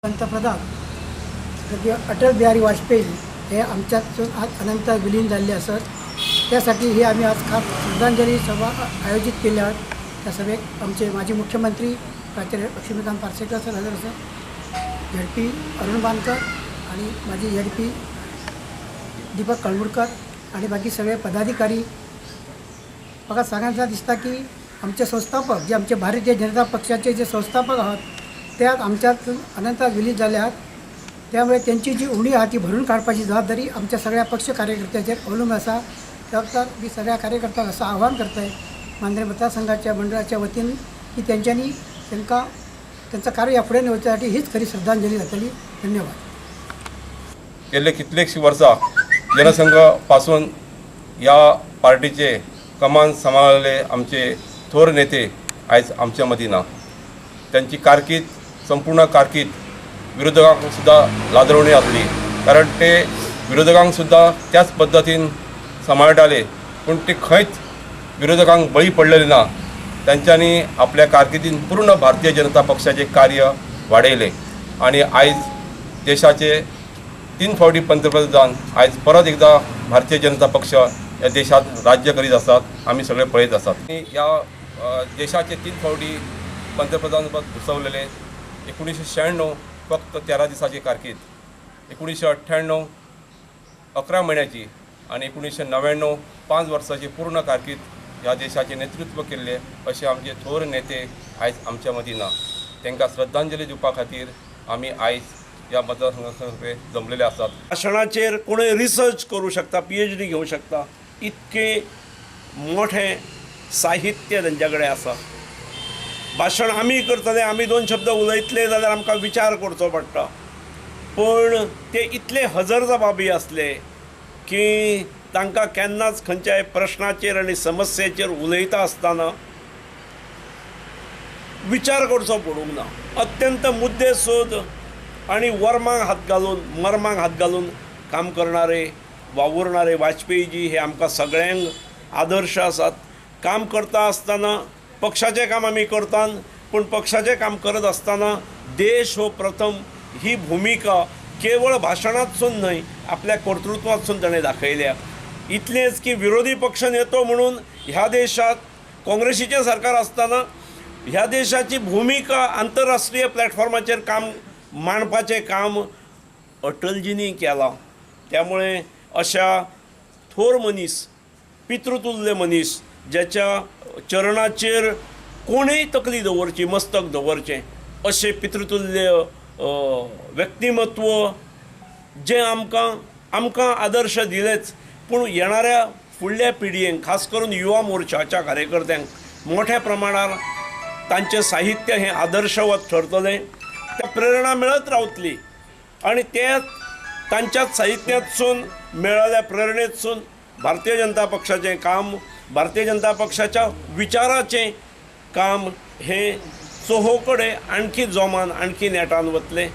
पंतप्रधान स्वर्गीय अटल बिहारी वाजपेयी हे आमच्यातून आज अनंत विलीन झाले असत. त्यासाठी ही आम्ही आज खास श्रद्धांजली सभा आयोजित केली आहे. त्या सभेत आमचे माजी मुख्यमंत्री प्राचार्य लक्ष्मीकांत पार्सेकर सर हजर असत, झडपी अरुण बानकर आणि माजी झडपी दीपक कळमुरकर आणि बाकी सगळे पदाधिकारी. बघा सगळ्यांना दिसता की आमचे संस्थापक जे आमचे भारतीय जनता पक्षाचे जे संस्थापक आहात त्यात आमच्यात अनंत विलीन झाले आहात. त्यामुळे त्यांची जी उणी आहे ती भरून काढण्याची जबाबदारी आमच्या सगळ्या पक्ष कार्यकर्त्यांचे अवलंबून असा. त्यानंतर मी सगळ्या कार्यकर्त्यांना असं आवाहन करत आहे मांजरे मतदारसंघाच्या मंडळाच्या वतीने की त्यांचं कार्य यापुढे नेण्यासाठी हीच खरी श्रद्धांजली जातली. धन्यवाद. गेले कित्येकशी वर्सां जनसंघापासून या पार्टीचे कमान सांबाळले आमचे थोर नेते आयज आमच्या मदीं ना. त्यांची कारकीर्द संपूर्ण कारकीर्द विरोधकांक सुद्धा लादरवणी आसली, कारण ते विरोधकांक सुद्धा त्याच पद्दतीन सांबाळटाले, पूण ते खंयच विरोधकांक बळी पडलेले ना. त्यांच्यांनी आपल्या कारकिर्दीन पूर्ण भारतीय जनता पक्षाचे कार्य वाडयले आणि आयज देशाचे 3 फावटी पंतप्रधान आयज परत एकदा भारतीय जनता पक्ष या देशात राज्य करीत आसात. आमी सगळे पळयत आसात. या देशाचे 3 फावटी पंतप्रधान पद भुसवलेले 1996 फक्त 13 दिसाची कारकीर्द, 1998 11 महिन्याची आणि 1999 5 वर्साची पूर्ण कारकीर्द ह्या देशाचे नेतृत्व केल्ले असे आमचे थोर नेते आयज आमच्या मदीं ना. तांकां श्रद्धांजली दिवपा खातीर आमी आयज या मतदारसंघाचे जमलेले आसात. भाशणाचेर कोणूय रिसर्च करू शकता, PhD घेऊ शकता, इतके मोठे साहित्य तेंच्या कडेन आसा. भाशण आमी करतले, आमी 2 शब्द उलयतले जाल्यार आमकां विचार करचो पडटा, पण ते इतले हजर जबाबी आसले की तांकां केन्नाच खंयच्याय प्रश्नाचेर आनी समस्येचेर उलयता आसतना विचार करचो पडूंक ना. अत्यंत मुद्देसूद आणि वर्मांक हात घालून काम करणारे वावुरणारे वाजपेयीजी हे आमकां सगळ्यांक आदर्श आसात. काम करता आसतना पक्षाचें काम आमी करतात, पूण पक्षाचें काम करत आसतना देश हो प्रथम ही भुमिका केवळ भाशणांतसून न्हय आपल्या कर्तृत्वांतसून ताणें दाखयल्या. इतलेंच की विरोधी पक्ष नेतो म्हणून ह्या देशात काँग्रेसीचें सरकार आसतना ह्या देशाची भुमिका आंतरराष्ट्रीय प्लॅटफॉर्माचेर काम मांडपाचें काम अटलजींनी केलां. त्यामुळे अशा थोर मनीस, पितृतुल्य मनीस, ज्याच्या चरणाचेर कोणीय तकली दवरची, मस्तक दवरचें, अशें पितृतुल्य व्यक्तिमत्व जे आमकां आदर्श दिलेच, पूण येणाऱ्या फुडल्या पिडयेक खास करून युवा मोर्चाच्या कार्यकर्त्यांक मोठ्या प्रमाणात तांचें साहित्य हें आदर्शवत ठरतलें. त्या प्रेरणा मेळत रावतली आणि तेच तांच्याच साहित्यांतसून मेळिल्ल्या प्रेरणेंतसून भारतीय जनता पक्षाचें काम, भारतीय जनता पक्षाच्या विचाराचें काम हे चोहोकडे आणखी जोमान, आणखी नेटान वतलें.